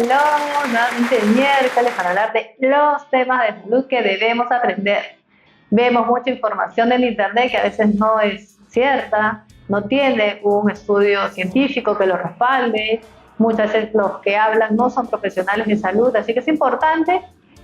Hello, nuevamente miércoles para hablar de los temas de salud que debemos aprender. Vemos mucha información en internet que a veces no es cierta, no tiene un estudio científico que lo respalde, muchas veces los que hablan no son profesionales de salud, así que es importante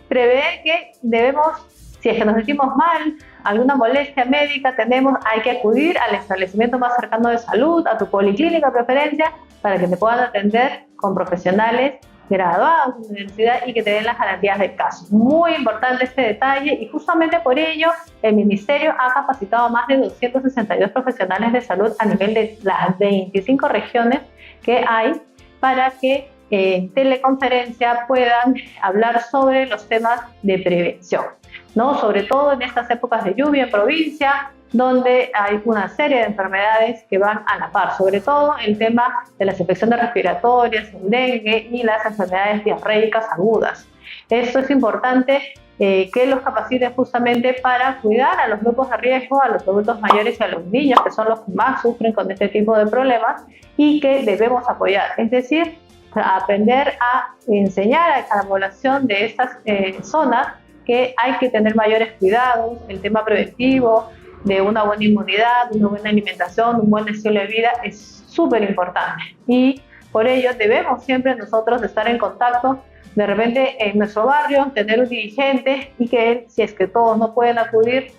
prever que debemos, si es que nos sentimos mal, alguna molestia médica tenemos, hay que acudir al establecimiento más cercano de salud, a tu policlínica de preferencia, para que te puedan atender con profesionales graduados de la universidad y que te den las garantías del caso. Muy importante este detalle y justamente por ello el Ministerio ha capacitado a más de 262 profesionales de salud a nivel de las 25 regiones que hay para que en teleconferencia puedan hablar sobre los temas de prevención, ¿no? Sobre todo en estas épocas de lluvia en provincia, donde hay una serie de enfermedades que van a la par, sobre todo el tema de las infecciones respiratorias, el dengue y las enfermedades diarreicas agudas. Esto es importante que los capaciten justamente para cuidar a los grupos de riesgo, a los adultos mayores y a los niños, que son los que más sufren con este tipo de problemas y que debemos apoyar. Es decir, aprender a enseñar a la población de estas zonas que hay que tener mayores cuidados, el tema preventivo, de una buena inmunidad, una buena alimentación, un buen estilo de vida es súper importante y por ello debemos siempre nosotros estar en contacto, de repente en nuestro barrio tener un dirigente y que él, si es que todos no pueden acudir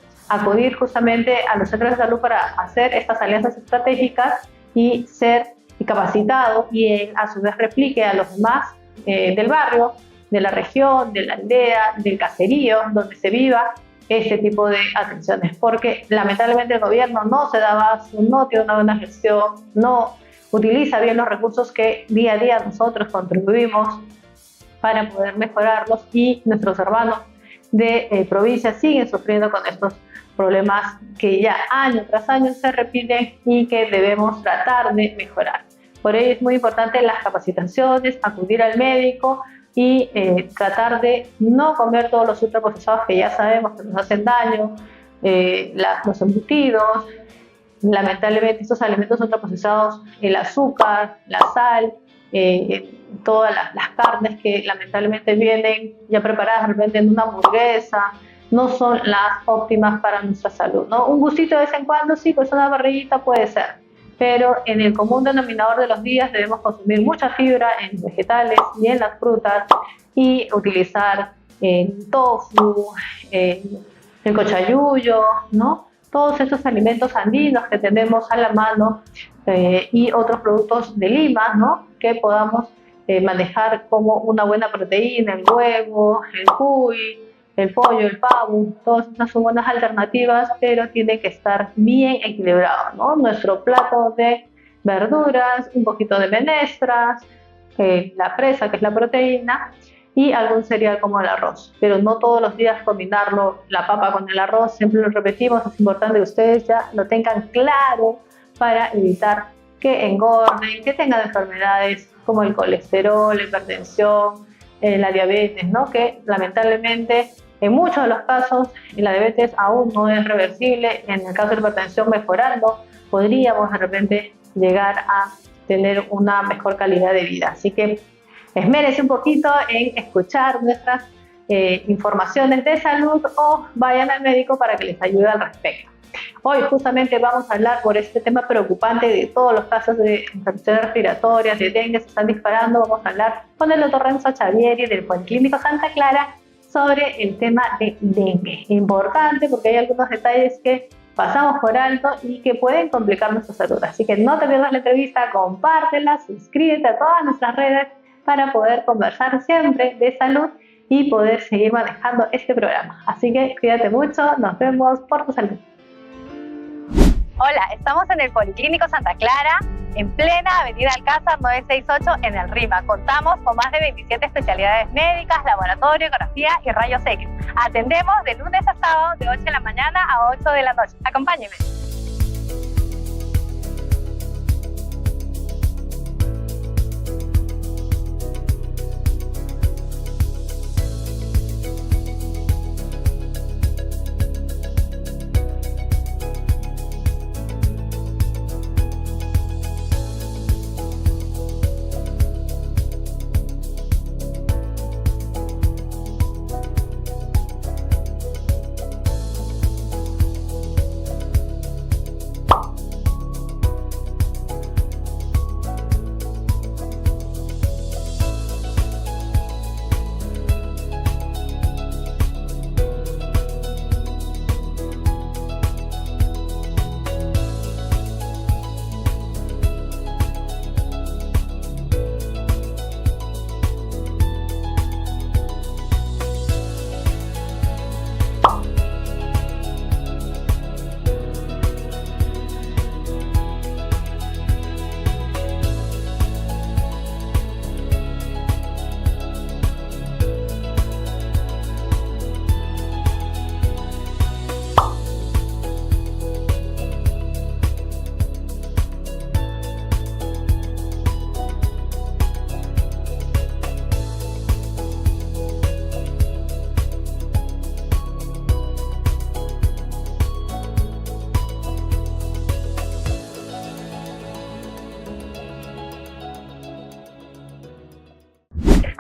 justamente a los centros de salud para hacer estas alianzas estratégicas y ser capacitado y él a su vez replique a los demás del barrio, de la región, de la aldea, del caserío donde se viva este tipo de atenciones, porque lamentablemente el gobierno no se da abasto, no tiene una buena gestión, no utiliza bien los recursos que día a día nosotros contribuimos para poder mejorarlos y nuestros hermanos de provincia siguen sufriendo con estos problemas que ya año tras año se repiten y que debemos tratar de mejorar. Por ello es muy importante las capacitaciones, acudir al médico y tratar de no comer todos los ultraprocesados que ya sabemos que nos hacen daño, los embutidos, lamentablemente estos alimentos ultraprocesados, el azúcar, la sal, todas las carnes que lamentablemente vienen ya preparadas de repente en una hamburguesa, no son las óptimas para nuestra salud, ¿no? Un gustito de vez en cuando sí, pues una barriguita puede ser, pero en el común denominador de los días debemos consumir mucha fibra en los vegetales y en las frutas y utilizar el tofu, el cochayuyo, ¿no? Todos esos alimentos andinos que tenemos a la mano y otros productos de Lima, ¿no? Que podamos manejar como una buena proteína, el huevo, el cuy, el pollo, el pavo, todas estas son buenas alternativas, pero tiene que estar bien equilibrado, ¿no? Nuestro plato de verduras, un poquito de menestras, la presa, que es la proteína, y algún cereal como el arroz. Pero no todos los días combinarlo, la papa con el arroz, siempre lo repetimos, es importante que ustedes ya lo tengan claro para evitar que engorden, que tengan enfermedades como el colesterol, la hipertensión, la diabetes, ¿no? Que lamentablemente en muchos de los casos la diabetes aún no es reversible. En el caso de la hipertensión mejorando, podríamos de repente llegar a tener una mejor calidad de vida. Así que esmérense un poquito en escuchar nuestras informaciones de salud o vayan al médico para que les ayude al respecto. Hoy justamente vamos a hablar por este tema preocupante de todos los casos de infecciones respiratorias, de dengue se están disparando. Vamos a hablar con el doctor Renzo Chavieri del Policlínico Santa Clara sobre el tema de dengue. Importante porque hay algunos detalles que pasamos por alto y que pueden complicar nuestra salud. Así que no te pierdas la entrevista, compártela, suscríbete a todas nuestras redes para poder conversar siempre de salud y poder seguir manejando este programa. Así que cuídate mucho, nos vemos por tu salud. Hola, estamos en el Policlínico Santa Clara, en plena Avenida Alcázar 968 en el RIMA. Contamos con más de 27 especialidades médicas, laboratorio, ecografía y rayos X. Atendemos de lunes a sábado de 8 de la mañana a 8 de la noche. Acompáñenme.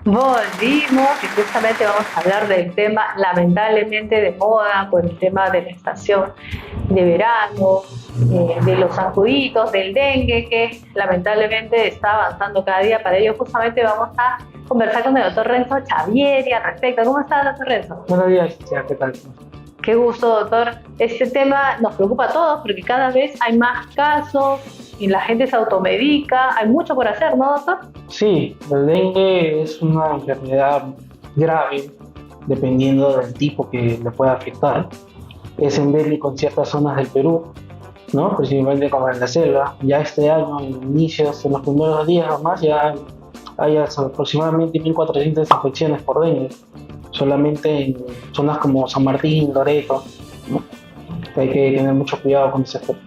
Volvimos y justamente vamos a hablar del tema lamentablemente de moda, por el tema de la estación de verano, de los zancuditos, del dengue, que lamentablemente está avanzando cada día. Para ello justamente vamos a conversar con el doctor Renzo Chavieri al respecto. ¿Cómo está, doctor Renzo? Buenos días, ¿qué tal? Qué gusto, doctor. Este tema nos preocupa a todos porque cada vez hay más casos y la gente se automedica. Hay mucho por hacer, ¿no, doctor? Sí, el dengue es una enfermedad grave dependiendo del tipo que le pueda afectar. Es endémico en ciertas zonas del Perú, ¿no? Principalmente como en la selva. Ya este año, en inicios, en los primeros días o más, ya hay aproximadamente 1.400 infecciones por dengue, solamente en zonas como San Martín, Loreto, ¿no? Hay que tener mucho cuidado con ese aspecto.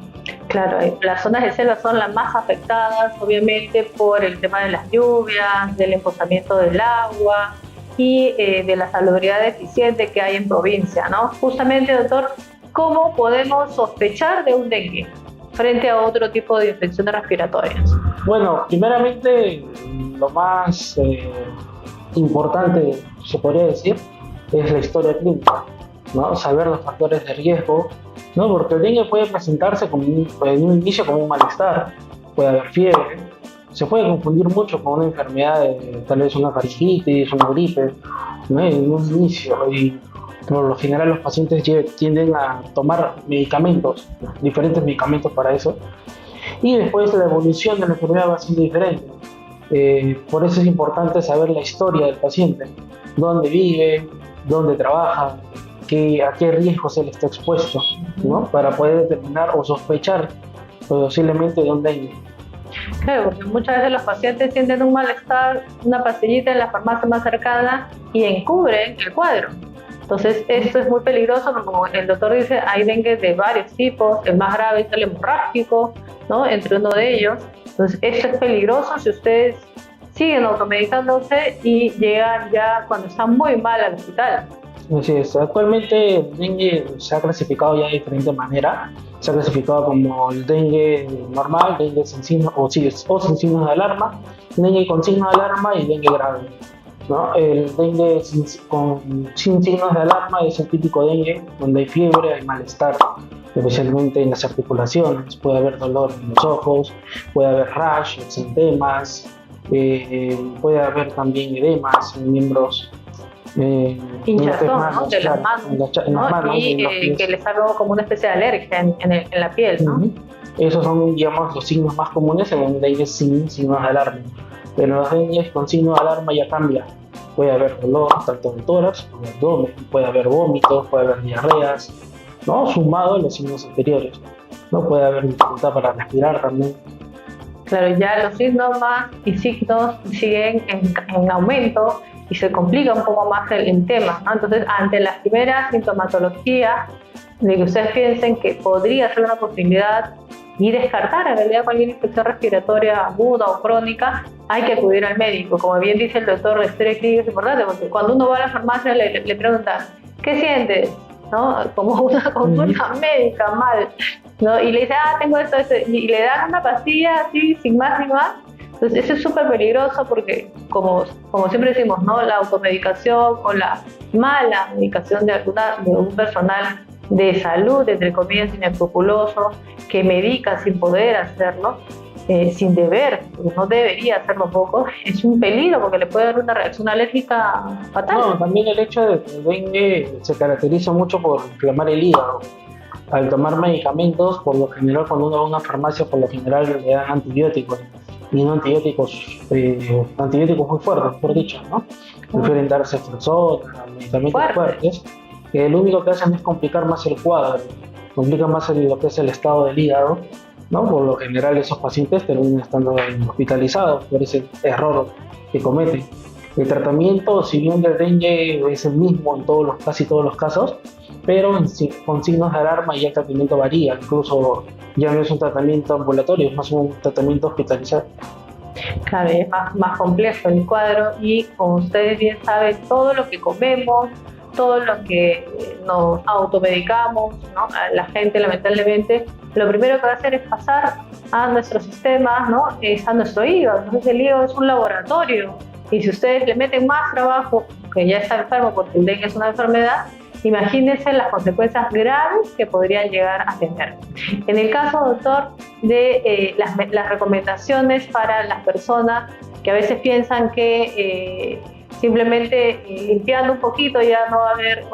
Claro, las zonas de selva son las más afectadas, obviamente, por el tema de las lluvias, del emposamiento del agua y de la salubridad deficiente que hay en provincia, ¿no? Justamente, doctor, ¿cómo podemos sospechar de un dengue frente a otro tipo de infecciones respiratorias? Bueno, primeramente, lo más importante, se podría decir, es la historia clínica, ¿no? Saber los factores de riesgo, ¿no? Porque el dengue puede presentarse como en un inicio como un malestar, puede haber fiebre, se puede confundir mucho con una enfermedad, tal vez una faringitis, una gripe, ¿no? En un inicio, y por lo general los pacientes tienden a tomar medicamentos, diferentes medicamentos para eso, y después la evolución de la enfermedad va siendo diferente. Por eso es importante saber la historia del paciente, dónde vive, dónde trabaja, a qué riesgos él está expuesto, ¿no? Para poder determinar o sospechar posiblemente de un dengue. Claro, porque muchas veces los pacientes sienten un malestar, una pastillita en la farmacia más cercana y encubren el cuadro. Entonces, esto es muy peligroso porque, como el doctor dice, hay dengue de varios tipos. El más grave es el hemorrágico, ¿no? Entre uno de ellos. Entonces, esto es peligroso si ustedes siguen automedicándose y llegan ya cuando están muy mal al hospital. Así es. Actualmente el dengue se ha clasificado ya de diferente manera. Se ha clasificado como el dengue normal, dengue sin signos o sin signos de alarma, dengue con signos de alarma y dengue grave, ¿no? El dengue sin signos de alarma es el típico dengue donde hay fiebre, hay malestar, especialmente en las articulaciones. Puede haber dolor en los ojos, puede haber rash, exantemas, puede haber también edemas en miembros. Hinchazón, ¿no? De claro, las manos, en las manos y en los pies. que les haga como una especie de alergia en la piel, ¿no? Esos son, digamos, los signos más comunes en un dengue sin signos de alarma. Pero en los dengues con signos de alarma ya cambia. Puede haber dolor, tanto en el tórax como en el abdomen, puede haber vómitos, puede haber diarreas, ¿no? Sumado a los signos anteriores, ¿no? Puede haber dificultad para respirar también. Claro, ya los síntomas y signos siguen en aumento y se complica un poco más el tema, ¿no? Entonces, ante la primera sintomatología de que ustedes piensen que podría ser una posibilidad y descartar en realidad cualquier infección respiratoria aguda o crónica, hay que acudir al médico. Como bien dice el doctor, la historia clínica es importante porque cuando uno va a la farmacia le preguntan, ¿qué sientes? ¿No? Como una consulta médica mal, ¿no? Y le dice, tengo esto, y le dan una pastilla así, sin más ni más. Entonces eso es súper peligroso porque, como siempre decimos, ¿no? La automedicación o la mala medicación de un personal de salud, entre comillas, inescrupuloso, que medica sin poder hacerlo, sin deber, porque no debería hacerlo poco, es un peligro porque le puede dar una reacción alérgica fatal. No, también el hecho de que el dengue se caracteriza mucho por inflamar el hígado. Al tomar medicamentos, por lo general, cuando uno va a una farmacia, por lo general le dan antibióticos. Y no antibióticos muy fuertes, por dicho, ¿no? Prefieren darse Flexona, medicamentos fuertes, que lo único que hacen es complicar más el cuadro, complican más lo que es el estado del hígado, ¿no? Por lo general esos pacientes terminan estando hospitalizados por ese error que cometen. El tratamiento, si bien del dengue es el mismo en casi todos los casos, pero con signos de alarma ya el tratamiento varía, incluso ya no es un tratamiento ambulatorio, es más un tratamiento hospitalizado. Claro, es más complejo el cuadro y como ustedes bien saben, todo lo que comemos, todo lo que nos automedicamos, ¿no? La gente lamentablemente lo primero que va a hacer es pasar a nuestro sistema, ¿no? Es a nuestro hígado. Entonces el hígado es un laboratorio Y si ustedes le meten más trabajo, que ya está enfermo porque el dengue es una enfermedad, imagínense las consecuencias graves que podrían llegar a tener. En el caso, doctor, de las recomendaciones para las personas que a veces piensan que simplemente limpiando un poquito ya no va a haber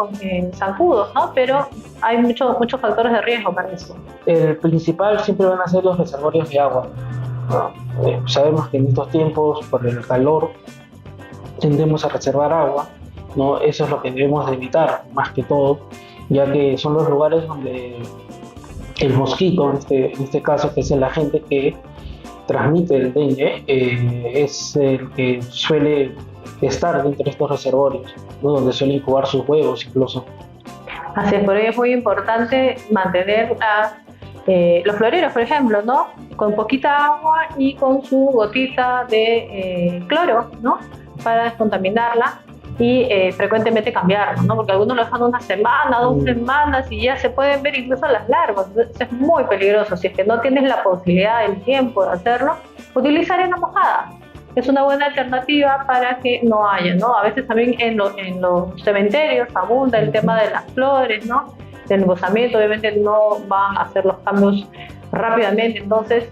zancudos, ¿no? Pero hay muchos factores de riesgo para eso. El principal siempre van a ser los reservorios de agua, ¿no? Sabemos que en estos tiempos, por el calor, tendemos a reservar agua, ¿no? Eso es lo que debemos de evitar, más que todo, ya que son los lugares donde el mosquito, en este caso, que es el agente que transmite el dengue, es el que suele estar dentro de estos reservorios, ¿no? Donde suelen incubar sus huevos incluso. Así es, por ello es muy importante mantener los floreros, por ejemplo, ¿no? Con poquita agua y con su gotita de cloro, ¿no? Para descontaminarla y frecuentemente cambiarlo, ¿no? Porque algunos lo dejan una semana, 2 semanas y ya se pueden ver incluso las larvas. Entonces es muy peligroso. Si es que no tienes la posibilidad, el tiempo de hacerlo, utilizar arena mojada. Es una buena alternativa para que no haya, ¿no? A veces también en los cementerios abunda el tema de las flores, ¿no? El embosamiento, obviamente no van a hacer los cambios rápidamente. Entonces,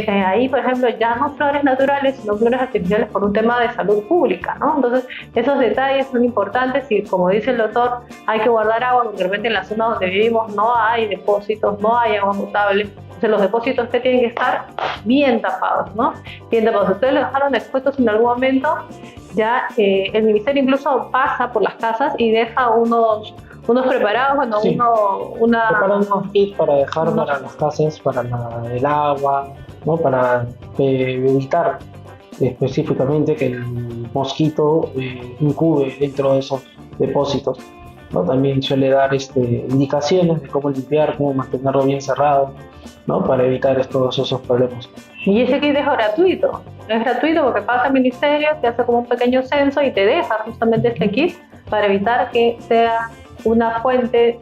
ahí, por ejemplo, ya no flores naturales, sino flores artificiales por un tema de salud pública, ¿no? Entonces, esos detalles son importantes y, como dice el doctor, hay que guardar agua porque de repente en la zona donde vivimos no hay depósitos, no hay agua potable. Entonces, los depósitos que tienen que estar bien tapados, ¿no? Bien tapados. Si ustedes lo dejaron expuestos en algún momento, ya el ministerio incluso pasa por las casas y deja unos preparados, bueno, sí. Preparan unos kits para dejar para las casas, para el agua, ¿no? Para evitar específicamente que el mosquito incube dentro de esos depósitos, ¿no? También suele dar indicaciones de cómo limpiar, cómo mantenerlo bien cerrado, ¿no? Para evitar todos esos problemas. Y ese kit es gratuito porque pasa al ministerio, te hace como un pequeño censo y te deja justamente este kit para evitar que sea una fuente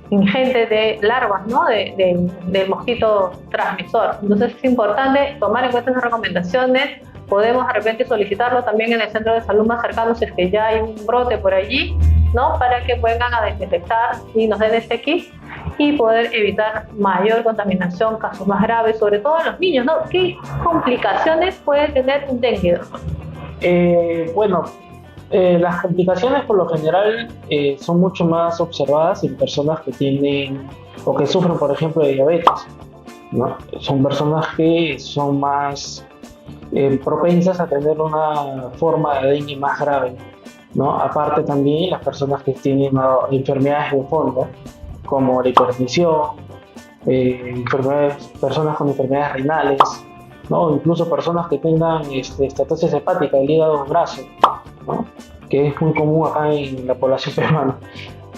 ingente de larvas, ¿no? del mosquito transmisor. Entonces es importante tomar en cuenta esas recomendaciones. Podemos de repente solicitarlo también en el centro de salud más cercano si es que ya hay un brote por allí, ¿no? Para que vengan a desinfectar y nos den este kit y poder evitar mayor contaminación, casos más graves, sobre todo en los niños, ¿no? ¿Qué complicaciones puede tener un dengue? Las complicaciones por lo general son mucho más observadas en personas que tienen o que sufren, por ejemplo, de diabetes, ¿no? Son personas que son más propensas a tener una forma de dengue más grave, ¿no? Aparte también las personas que tienen enfermedades de fondo, como la hipertensión, personas con enfermedades renales, ¿no? Incluso personas que tengan estatosis hepática, el hígado graso, ¿no? Que es muy común acá en la población peruana,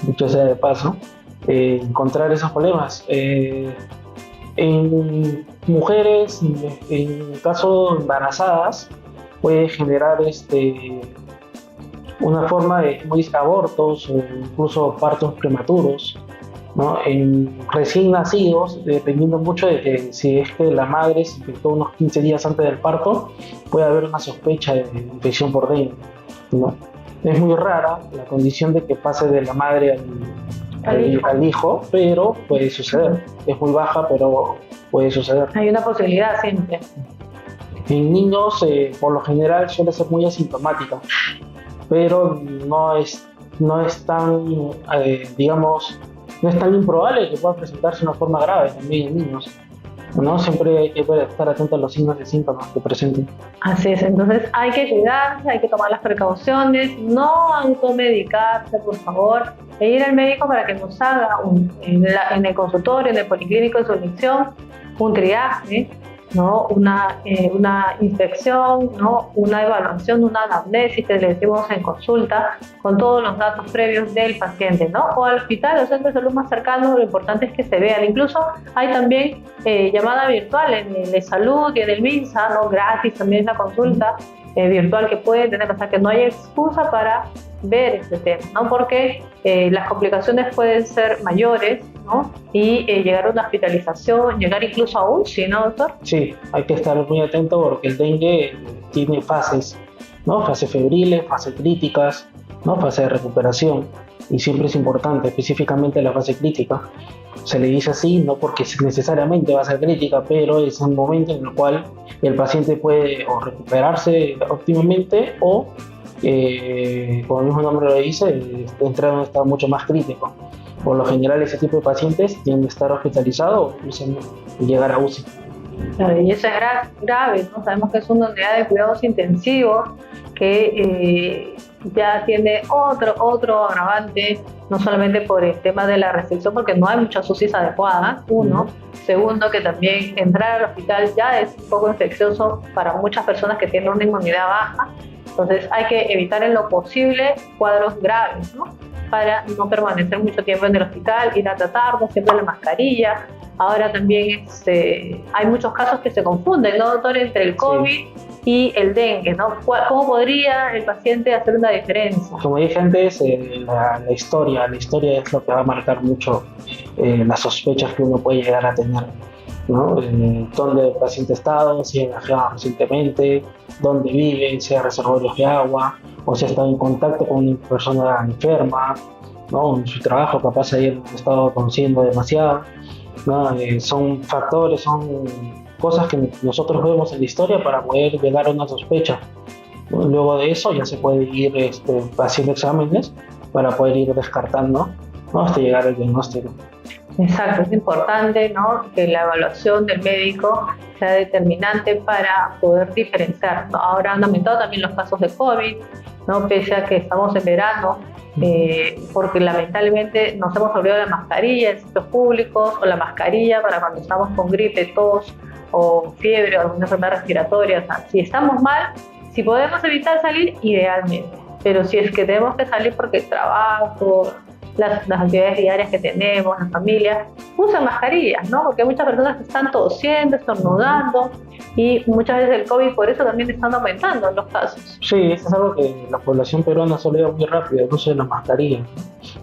dicho sea de paso, encontrar esos problemas. En mujeres, en caso embarazadas, puede generar una forma de, como dice, abortos o incluso partos prematuros, ¿no? En recién nacidos, dependiendo mucho de que si es que la madre se infectó unos 15 días antes del parto, puede haber una sospecha de infección por dengue, ¿no? Es muy rara la condición de que pase de la madre al hijo, pero puede suceder. Es muy baja, pero puede suceder. Hay una posibilidad siempre. En niños, por lo general, suele ser muy asintomática, pero no es tan, digamos, no es tan improbable que pueda presentarse una forma grave también en niños, ¿no? Siempre hay que estar atento a los signos de síntomas que presenten. Así es, entonces hay que cuidarse, hay que tomar las precauciones, no automedicarse, por favor, e ir al médico para que nos haga en el consultorio, en el policlínico de su elección, un triaje, ¿no? Una inspección, ¿no? Una evaluación, una anamnesis que le decimos en consulta con todos los datos previos del paciente, ¿no? O al hospital o centro de salud más cercano, lo importante es que se vean. Incluso hay también llamada virtual en el salud y en el MINSA, ¿no? Gratis también la consulta virtual que puede tener, o sea que no hay excusa para ver este tema, ¿no? Porque las complicaciones pueden ser mayores, ¿no? Y llegar a una hospitalización, llegar incluso a UCI, ¿no, doctor? Sí, hay que estar muy atento porque el dengue tiene fases ¿no? Fases febriles, fases críticas, ¿no? Fase de recuperación. Y siempre es importante, específicamente la fase crítica. Se le dice así, no porque necesariamente va a ser crítica, pero es un momento en el cual el paciente puede o recuperarse óptimamente o, como el mismo nombre lo dice, entrar en un estado mucho más crítico. Por lo general, ese tipo de pacientes tienen que estar hospitalizados o incluso llegar a UCI. Claro, y eso es grave, ¿no? Sabemos que es una unidad de cuidados intensivos que ya tiene otro agravante, no solamente por el tema de la restricción, porque no hay muchas UCIs adecuadas, uno. Segundo, que también entrar al hospital ya es un poco infeccioso para muchas personas que tienen una inmunidad baja. Entonces hay que evitar en lo posible cuadros graves, ¿no? Para no permanecer mucho tiempo en el hospital, ir a tratarnos, siempre la mascarilla. Ahora también hay muchos casos que se confunden, ¿no, doctor? Entre el COVID y el dengue, ¿no? ¿Cómo podría el paciente hacer una diferencia? Como dije antes, la historia es lo que va a marcar mucho las sospechas que uno puede llegar a tener, ¿no? Dónde el paciente ha estado, si ha viajado recientemente, dónde vive, si hay reservorios de agua, o si ha estado en contacto con una persona enferma, ¿no? En su trabajo capaz haya estado conociendo demasiado, ¿no? Son factores, son cosas que nosotros vemos en la historia para poder llegar a una sospecha. Luego de eso ya se puede ir haciendo exámenes para poder ir descartando, ¿no? Hasta llegar al diagnóstico. Exacto, es importante, ¿no? Que la evaluación del médico sea determinante para poder diferenciar, ¿no? Ahora han aumentado también los casos de COVID, ¿no? Pese a que estamos en verano, porque lamentablemente nos hemos olvidado la mascarilla en sitios públicos o la mascarilla para cuando estamos con gripe, tos o fiebre o alguna enfermedad respiratoria. O sea, si estamos mal, si podemos evitar salir, idealmente, pero si es que tenemos que salir porque el trabajo, las actividades diarias que tenemos, la familia, usan mascarillas, ¿no? Porque hay muchas personas que están tosiendo, estornudando y muchas veces el COVID por eso también están aumentando los casos. Sí, eso es algo que la población peruana se olvida muy rápido, el uso de las mascarillas.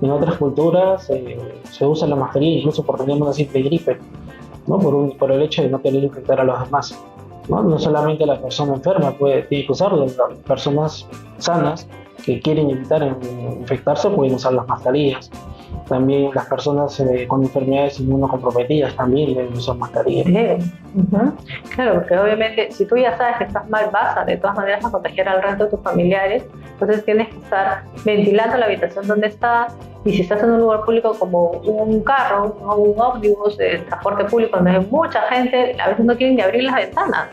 En otras culturas se usa la mascarilla incluso por tener una simple gripe, ¿no? Por el hecho de no querer infectar a los demás, ¿no? No solamente la persona enferma tiene que usarlo, las personas sanas que quieren evitar infectarse pueden usar las mascarillas. También las personas con enfermedades inmunocomprometidas también deben usar mascarillas. Claro, porque obviamente si tú ya sabes que estás mal, vas de todas maneras a contagiar al resto de tus familiares, entonces tienes que estar ventilando la habitación donde estás, y si estás en un lugar público como un carro, ¿no? Un ómnibus, el transporte público donde hay mucha gente, a veces no quieren ni abrir las ventanas.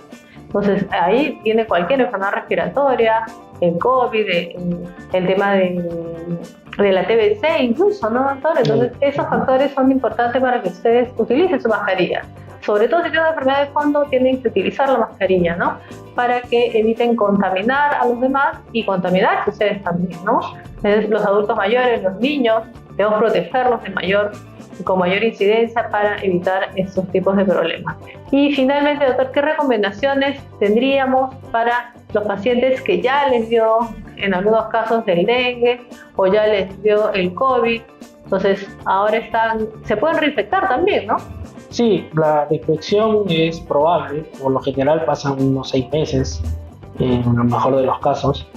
Entonces ahí viene cualquier enfermedad respiratoria, el COVID, el tema de la TBC incluso, ¿no, doctor? Entonces esos factores son importantes para que ustedes utilicen su mascarilla. Sobre todo si tienen una enfermedad de fondo, tienen que utilizar la mascarilla, ¿no? Para que eviten contaminar a los demás y contaminarse ustedes también, ¿no? Entonces, los adultos mayores, los niños, debemos protegerlos con mayor incidencia para evitar estos tipos de problemas. Y finalmente, doctor, ¿qué recomendaciones tendríamos para los pacientes que ya les dio, en algunos casos, del dengue o ya les dio el COVID? Entonces, ahora se pueden reinfectar también, ¿no? Sí, la reinfección es probable, por lo general pasan unos 6 meses, en lo mejor de los casos,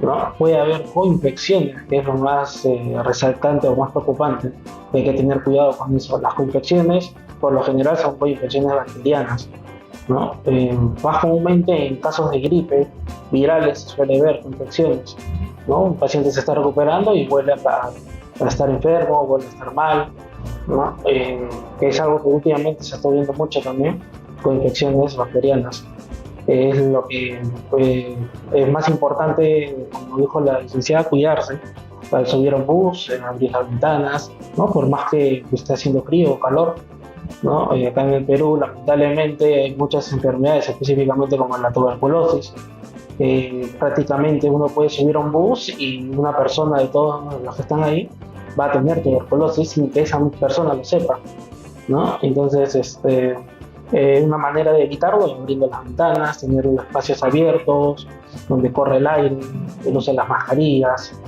¿no? Puede haber coinfecciones, que es lo más resaltante o más preocupante. Hay que tener cuidado con eso. Las coinfecciones, por lo general, son coinfecciones bacterianas, ¿no? Más comúnmente en casos de gripe virales se suele ver coinfecciones, ¿no? Un paciente se está recuperando y vuelve a estar enfermo, vuelve a estar mal, ¿no? Es algo que últimamente se está viendo mucho también, con infecciones bacterianas. Es lo que es más importante, como dijo la licenciada, cuidarse. Al subir a un bus, abrir las ventanas, ¿no? Por más que esté haciendo frío o calor, ¿no? Acá en el Perú, lamentablemente, hay muchas enfermedades, específicamente como la tuberculosis. Prácticamente uno puede subir a un bus y una persona de todos los que están ahí va a tener tuberculosis sin que esa persona lo sepa, ¿no? Entonces, una manera de evitarlo es abriendo las ventanas, tener espacios abiertos donde corre el aire, el uso de las mascarillas.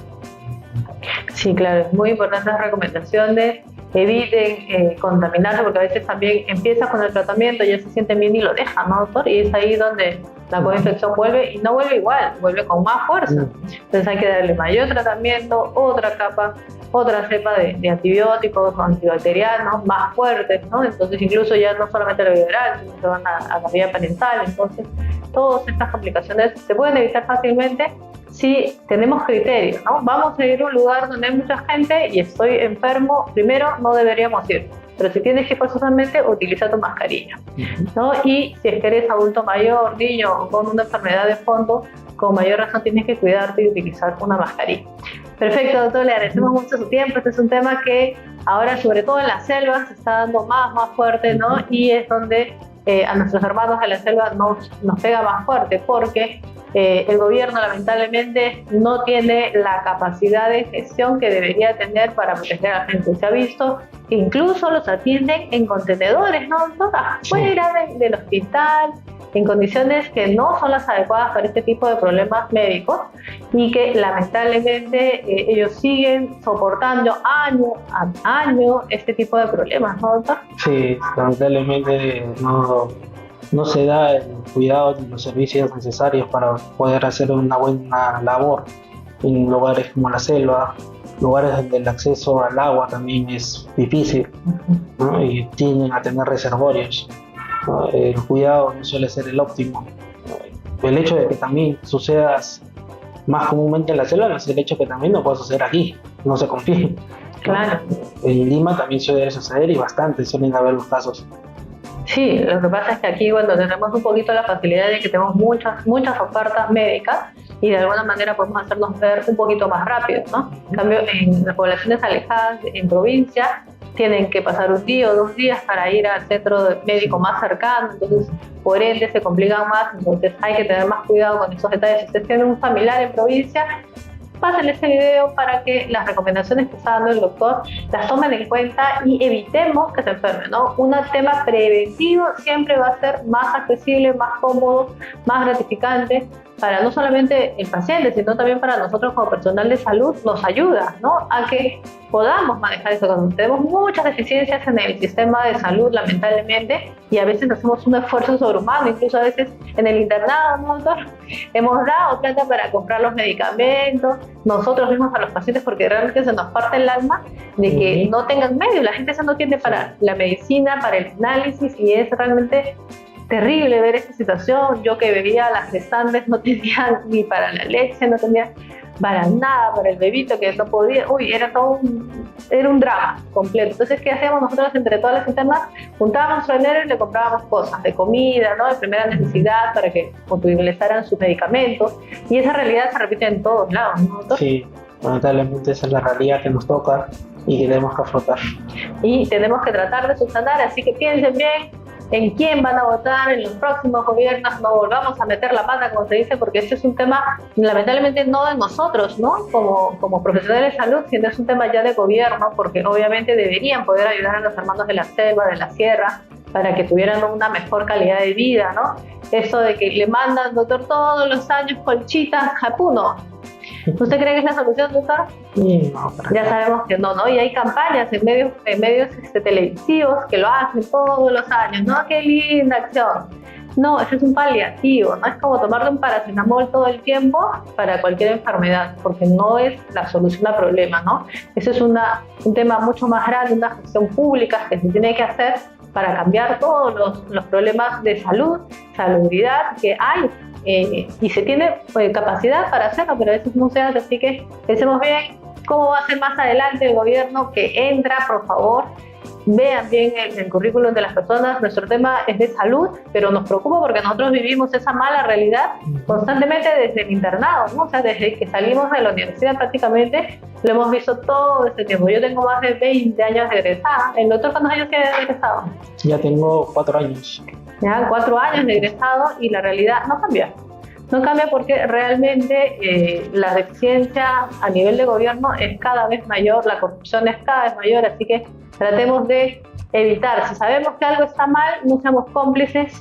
Sí, claro, es muy importante la recomendación de eviten contaminarse, porque a veces también empiezas con el tratamiento, ya se sienten bien y lo dejan, ¿no, doctor? Y es ahí donde La co-infección vuelve y no vuelve igual, vuelve con más fuerza. Entonces hay que darle mayor tratamiento, otra capa, otra cepa de antibióticos o antibacterianos más fuertes, ¿no? Entonces incluso ya no solamente la vía oral, sino que van a la vía parental. Entonces todas estas complicaciones se pueden evitar fácilmente si tenemos criterios, ¿no? Vamos a ir a un lugar donde hay mucha gente y estoy enfermo, primero no deberíamos ir. Pero si tienes que forzosamente, utiliza tu mascarilla, ¿no? Y si es que eres adulto mayor, niño o con una enfermedad de fondo, con mayor razón tienes que cuidarte y utilizar una mascarilla. Perfecto, doctor, le agradecemos mucho su tiempo. Este es un tema que ahora, sobre todo en las selvas, se está dando más fuerte, ¿no? Y es donde a nuestros hermanos de la selva nos pega más fuerte, porque el gobierno lamentablemente no tiene la capacidad de gestión que debería tener para proteger a la gente. Se ha visto que incluso los atienden en contenedores, ¿no? Afuera del hospital, en condiciones que no son las adecuadas para este tipo de problemas médicos, y que lamentablemente ellos siguen soportando año a año este tipo de problemas, ¿no, doctor? Sí, lamentablemente no se da el cuidado ni los servicios necesarios para poder hacer una buena labor en lugares como la selva, lugares donde el acceso al agua también es difícil, ¿no? Y tienden a tener reservorios, ¿no? El cuidado no suele ser el óptimo. El hecho de que también suceda más comúnmente en la selva no es el hecho que también no puede suceder aquí, no se confíe. Claro. En Lima también suele suceder y bastante suelen haber los casos. Sí, lo que pasa es que aquí, bueno, tenemos un poquito la facilidad de que tenemos muchas ofertas médicas y de alguna manera podemos hacernos ver un poquito más rápido, ¿no? En cambio, en las poblaciones alejadas, en provincia, tienen que pasar un día o 2 días para ir al centro médico más cercano, entonces por ende se complican más, entonces hay que tener más cuidado con esos detalles. Si ustedes tienen un familiar en provincia, pásenle ese video para que las recomendaciones que está dando el doctor las tomen en cuenta y evitemos que se enfermen, ¿no? Un tema preventivo siempre va a ser más accesible, más cómodo, más gratificante para no solamente el paciente, sino también para nosotros como personal de salud. Nos ayuda, ¿no?, a que podamos manejar eso. Cuando tenemos muchas deficiencias en el sistema de salud, lamentablemente, y a veces hacemos un esfuerzo sobrehumano, incluso a veces en el internado, ¿no, doctor? Hemos dado plata para comprar los medicamentos, nosotros mismos a los pacientes, porque realmente se nos parte el alma de que no tengan medios. La gente se no tiene para la medicina, para el análisis, y es realmente terrible ver esta situación. Yo que bebía las gestantes no tenía ni para la leche, no tenía para nada, para el bebito que no podía. Era un drama completo. Entonces, ¿qué hacíamos nosotros entre todas las internas? Juntábamos nuestro dinero y le comprábamos cosas de comida, ¿no?, de primera necesidad, para que utilizaran sus medicamentos. Y esa realidad se repite en todos lados, ¿no, doctor? Sí, lamentablemente esa es la realidad que nos toca y que tenemos que afrontar. Y tenemos que tratar de subsanar, así que piensen bien en quién van a votar en los próximos gobiernos. No volvamos a meter la pata, como se dice, porque este es un tema lamentablemente no de nosotros, ¿no?, como profesionales de salud, sino es un tema ya de gobierno, porque obviamente deberían poder ayudar a los hermanos de la selva, de la sierra, para que tuvieran una mejor calidad de vida, ¿no? Eso de que le mandan, doctor, todos los años colchitas a Puno. ¿Usted cree que es la solución, doctor? Sí, no, ya sabemos que no, y hay campañas en medios televisivos que lo hacen todos los años, ¿no? ¡Qué linda acción! No, eso es un paliativo, no es como tomarle un paracetamol todo el tiempo para cualquier enfermedad, porque no es la solución al problema, ¿no? Eso es un tema mucho más grande, una gestión pública que se tiene que hacer para cambiar todos los problemas de salubridad que hay. Y se tiene capacidad para hacerlo, pero a veces no se hace. Así que pensemos bien cómo va a ser más adelante el gobierno que entra. Por favor, vean bien el currículum de las personas. Nuestro tema es de salud, pero nos preocupa porque nosotros vivimos esa mala realidad constantemente desde el internado, ¿no? O sea, desde que salimos de la universidad prácticamente lo hemos visto todo este tiempo. Yo tengo más de 20 años de egresada. ¿El doctor cuántos años tiene de egresado? Ya tengo 4 años. Ya 4 años de egresado, y la realidad no cambia. No cambia porque realmente la deficiencia a nivel de gobierno es cada vez mayor, la corrupción es cada vez mayor, así que tratemos de evitar. Si sabemos que algo está mal, no seamos cómplices,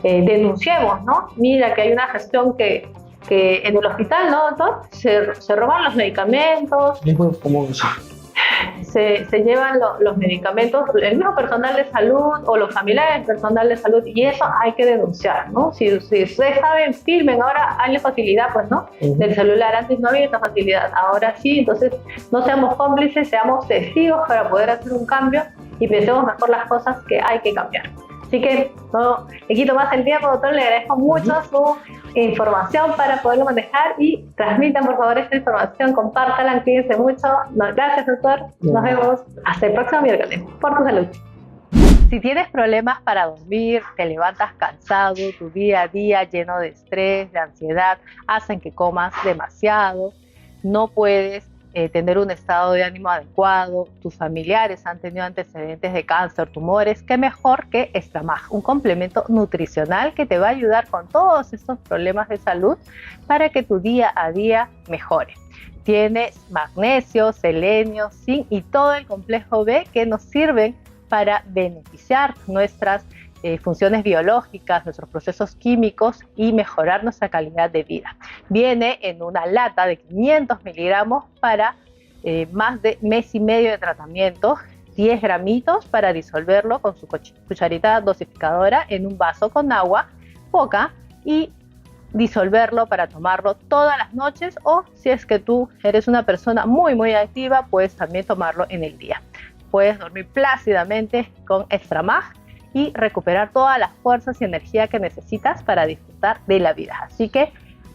denunciemos, ¿no? Mira que hay una gestión que en el hospital, ¿no, doctor? Se roban los medicamentos. Es muy común eso. se llevan los medicamentos, el mismo personal de salud o los familiares del personal de salud, y eso hay que denunciar, ¿no? Si ustedes saben, filmen, ahora hay la facilidad, pues, ¿no? Del celular, antes no había esta facilidad, ahora sí, entonces no seamos cómplices, seamos testigos para poder hacer un cambio y pensemos mejor las cosas que hay que cambiar. Así que no le quito más el tiempo, doctor, le agradezco mucho su información para poderlo manejar y transmitan por favor esta información, compártanla, cuídense mucho. Gracias, doctor, nos vemos hasta el próximo miércoles. Por tu salud. Si tienes problemas para dormir, te levantas cansado, tu día a día lleno de estrés, de ansiedad, hacen que comas demasiado, no puedes tener un estado de ánimo adecuado, tus familiares han tenido antecedentes de cáncer, tumores, qué mejor que Extramag, un complemento nutricional que te va a ayudar con todos estos problemas de salud para que tu día a día mejore. Tienes magnesio, selenio, zinc y todo el complejo B que nos sirven para beneficiar nuestras funciones biológicas, nuestros procesos químicos y mejorar nuestra calidad de vida. Viene en una lata de 500 miligramos para más de mes y medio de tratamiento, 10 gramitos para disolverlo con su cucharita dosificadora en un vaso con agua, poca, y disolverlo para tomarlo todas las noches, o si es que tú eres una persona muy activa, puedes también tomarlo en el día. Puedes dormir plácidamente con Extramag y recuperar todas las fuerzas y energía que necesitas para disfrutar de la vida. Así que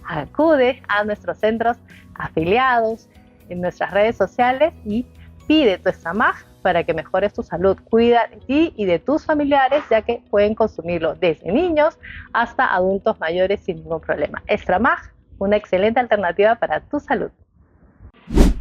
acude a nuestros centros afiliados en nuestras redes sociales y pide tu Extramag para que mejores tu salud. Cuida de ti y de tus familiares, ya que pueden consumirlo desde niños hasta adultos mayores sin ningún problema. Extramag, una excelente alternativa para tu salud.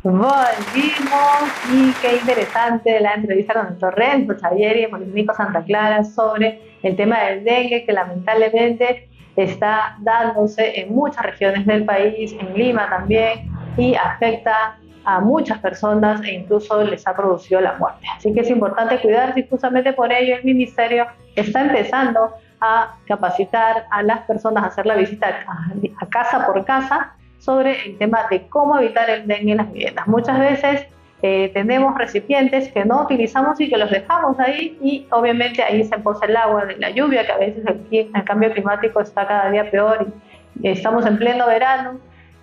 Volvimos y qué interesante la entrevista con el doctor Renzo Chavieri en Policlínico Santa Clara sobre el tema del dengue, que lamentablemente está dándose en muchas regiones del país, en Lima también, y afecta a muchas personas e incluso les ha producido la muerte. Así que es importante cuidarse y justamente por ello el Ministerio está empezando a capacitar a las personas, a hacer la visita a casa por casa sobre el tema de cómo evitar el dengue en las viviendas. Muchas veces tenemos recipientes que no utilizamos y que los dejamos ahí, y obviamente ahí se posa el agua de la lluvia, que a veces aquí el cambio climático está cada día peor y estamos en pleno verano,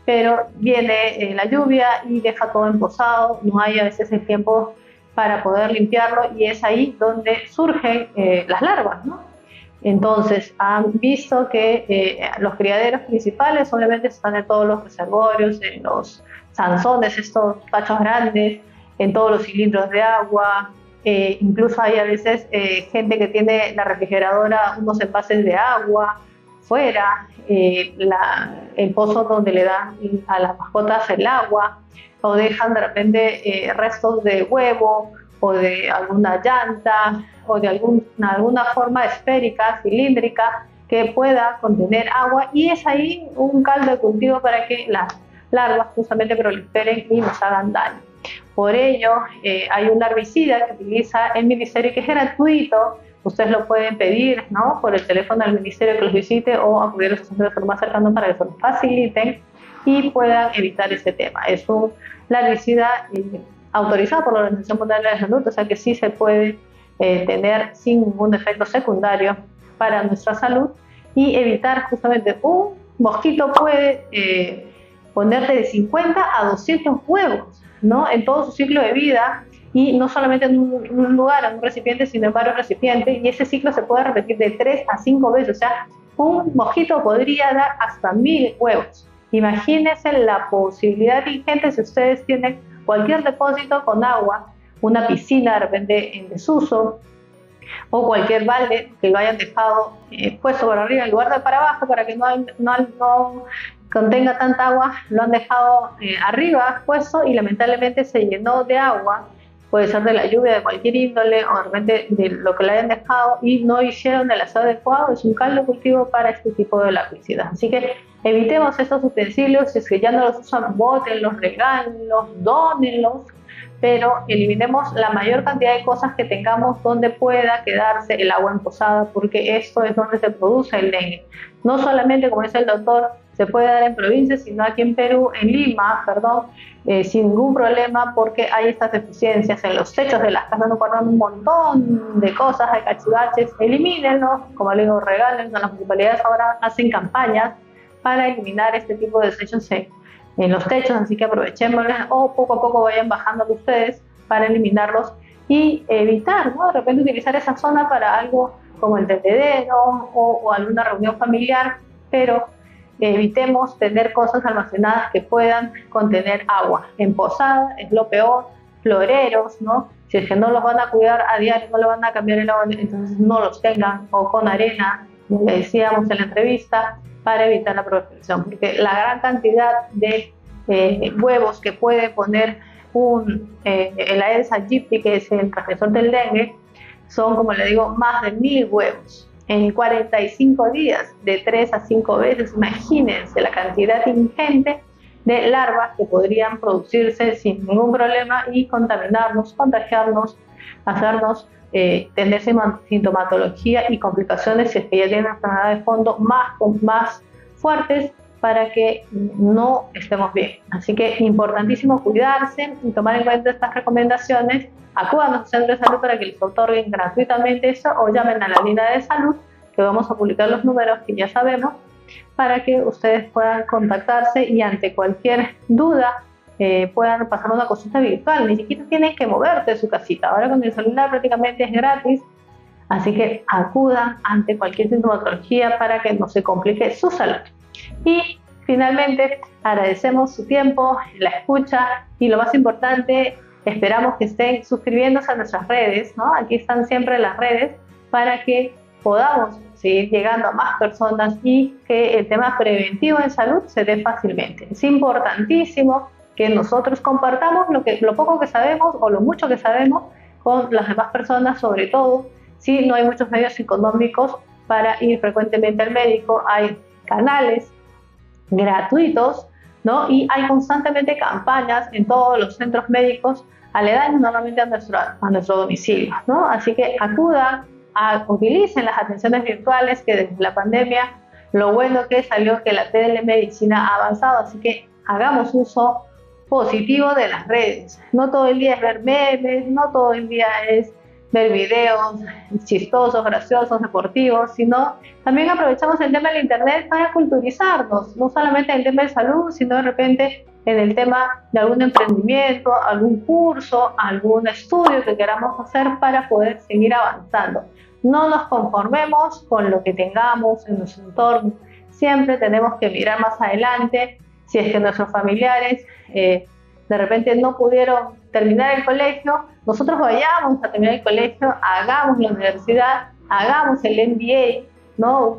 pero viene la lluvia y deja todo emposado, no hay a veces el tiempo para poder limpiarlo, y es ahí donde surgen las larvas, ¿no? Entonces, han visto que los criaderos principales obviamente están en todos los reservorios, en los zanzones, estos tachos grandes, en todos los cilindros de agua. Incluso hay a veces gente que tiene la refrigeradora, unos envases de agua fuera, el pozo donde le dan a las mascotas el agua, o dejan de repente restos de huevo o de alguna llanta o de alguna forma esférica, cilíndrica, que pueda contener agua, y es ahí un caldo de cultivo para que las larvas justamente proliferen y nos hagan daño. Por ello, hay un herbicida que utiliza el Ministerio que es gratuito. Ustedes lo pueden pedir, ¿no?, por el teléfono del Ministerio que los visite, o acudir a su centro de salud más cercano para que se los faciliten y puedan evitar este tema. Es un herbicida autorizado por la Organización Mundial de la Salud, o sea que sí se puede tener sin ningún efecto secundario para nuestra salud y evitar justamente un mosquito puede ponerte de 50 a 200 huevos, ¿no?, en todo su ciclo de vida, y no solamente en un lugar, en un recipiente, sino en varios recipientes, y ese ciclo se puede repetir de 3 a 5 veces, o sea, un mosquito podría dar hasta 1000 huevos. Imagínense la posibilidad ingente si ustedes tienen cualquier depósito con agua, una piscina de repente en desuso, o cualquier balde que lo hayan dejado puesto por arriba en lugar de para abajo para que no contenga tanta agua, lo han dejado arriba puesto y lamentablemente se llenó de agua, puede ser de la lluvia, de cualquier índole, o de repente de lo que le hayan dejado y no hicieron el aseo adecuado. Es un caldo de cultivo para este tipo de larvicidas. Así que evitemos estos utensilios, si es que ya no los usan, bótenlos, regálenlos, dónenlos, pero eliminemos la mayor cantidad de cosas que tengamos donde pueda quedarse el agua emposada, porque esto es donde se produce el dengue. No solamente, como dice el doctor, se puede dar en provincias, sino aquí en Perú, en Lima, perdón, sin ningún problema, porque hay estas deficiencias en los techos de las casas, no guardan un montón de cosas, de cachivaches, elimínenlos, como le digo, regálenlos. Las municipalidades ahora hacen campañas para eliminar este tipo de desechos en los techos, así que aprovechémoslos, o poco a poco vayan bajando ustedes para eliminarlos y evitar, ¿no?, de repente utilizar esa zona para algo como el tendedero o alguna reunión familiar, pero evitemos tener cosas almacenadas que puedan contener agua. En posada es lo peor, floreros, ¿no? Si es que no los van a cuidar a diario, no le van a cambiar el agua, entonces no los tengan, o con arena, como decíamos en la entrevista, para evitar la proliferación, porque la gran cantidad de huevos que puede poner el Aedes aegypti, que es el transmisor del dengue, son, como le digo, más de 1000 huevos en 45 días, de 3 a 5 veces. Imagínense la cantidad ingente de larvas que podrían producirse sin ningún problema y contaminarnos, contagiarnos, hacernos tener sintomatología y complicaciones si es que ya tienen enfermedad de fondo más fuertes, para que no estemos bien. Así que importantísimo cuidarse y tomar en cuenta estas recomendaciones. Acudan a su centro de salud para que les otorguen gratuitamente eso, o llamen a la línea de salud, que vamos a publicar los números que ya sabemos, para que ustedes puedan contactarse y ante cualquier duda puedan pasar una consulta virtual. Ni siquiera tienen que moverte de su casita. Ahora con el celular prácticamente es gratis, así que acudan ante cualquier sintomatología para que no se complique su salud. Y finalmente agradecemos su tiempo, la escucha, y lo más importante, esperamos que estén suscribiéndose a nuestras redes, ¿no? Aquí están siempre las redes para que podamos seguir llegando a más personas y que el tema preventivo en salud se dé fácilmente. Es importantísimo que nosotros compartamos lo poco que sabemos o lo mucho que sabemos con las demás personas, sobre todo si no hay muchos medios económicos para ir frecuentemente al médico. Hay canales gratuitos, ¿no? Y hay constantemente campañas en todos los centros médicos aledaños, normalmente a nuestro domicilio, ¿no? Así que acudan, utilicen las atenciones virtuales, que desde la pandemia lo bueno que salió que la telemedicina ha avanzado, así que hagamos uso positivo de las redes. No todo el día es ver memes, no todo el día es ver videos chistosos, graciosos, deportivos, sino también aprovechamos el tema del internet para culturizarnos, no solamente en el tema de salud, sino de repente en el tema de algún emprendimiento, algún curso, algún estudio que queramos hacer para poder seguir avanzando. No nos conformemos con lo que tengamos en nuestro entorno, siempre tenemos que mirar más adelante. Si es que nuestros familiares de repente no pudieron terminar el colegio, nosotros vayamos a terminar el colegio, hagamos la universidad, hagamos el MBA, ¿no?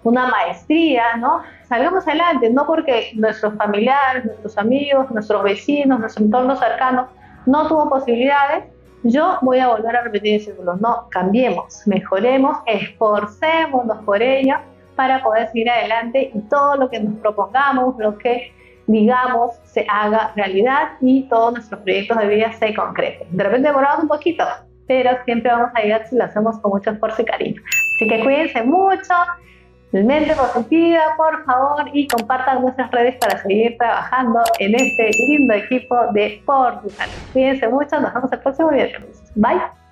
Una maestría, ¿no? Salgamos adelante, no porque nuestros familiares, nuestros amigos, nuestros vecinos, nuestro entorno cercano no tuvo posibilidades, yo voy a volver a repetir el círculo. No, cambiemos, mejoremos, esforcémonos por ello para poder seguir adelante y todo lo que nos propongamos, lo que digamos, se haga realidad y todos nuestros proyectos de vida se concreten. De repente demoramos un poquito, pero siempre vamos a llegar si lo hacemos con mucho esfuerzo y cariño. Así que cuídense mucho, mente positiva, por favor, y compartan nuestras redes para seguir trabajando en este lindo equipo de Por Tu Salud. Cuídense mucho, nos vemos el próximo viernes. Bye.